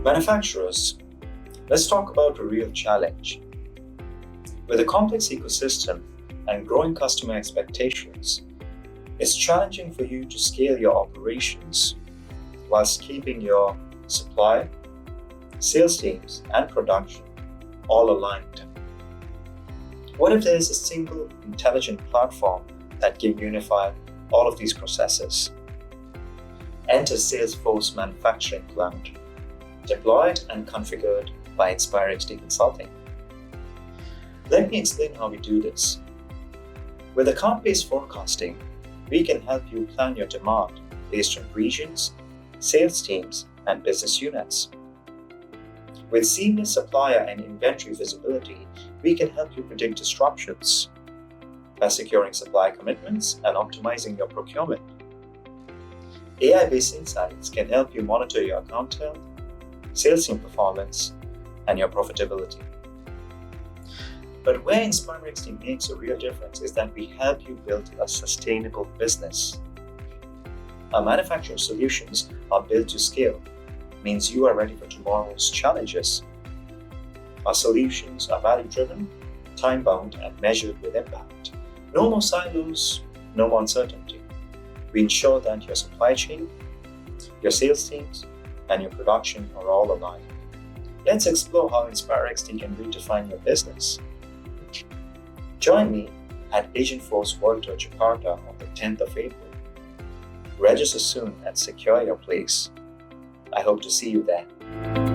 Manufacturers, let's talk about a real challenge. With a complex ecosystem and growing customer expectations, it's challenging for you to scale your operations whilst keeping your supply, sales teams, and production all aligned. What if there's a single intelligent platform that can unify all of these processes? Enter Salesforce Manufacturing Cloud, deployed and configured by InspireXT Consulting. Let me explain how we do this. With account-based forecasting, we can help you plan your demand based on regions, sales teams, and business units. With seamless supplier and inventory visibility, we can help you predict disruptions by securing supply commitments and optimizing your procurement. AI-based insights can help you monitor your account health, sales team performance, and your profitability. But where InspireXT makes a real difference is that we help you build a sustainable business. Our manufacturing solutions are built to scale, means you are ready for tomorrow's challenges. Our solutions are value-driven, time-bound, and measured with impact. No more silos, no more uncertainty. We ensure that your supply chain, your sales teams, and your production are all aligned. Let's explore how InspireXT can redefine your business. Join me at Agentforce World Tour Jakarta on the 10th of April. Register soon and secure your place. I hope to see you there.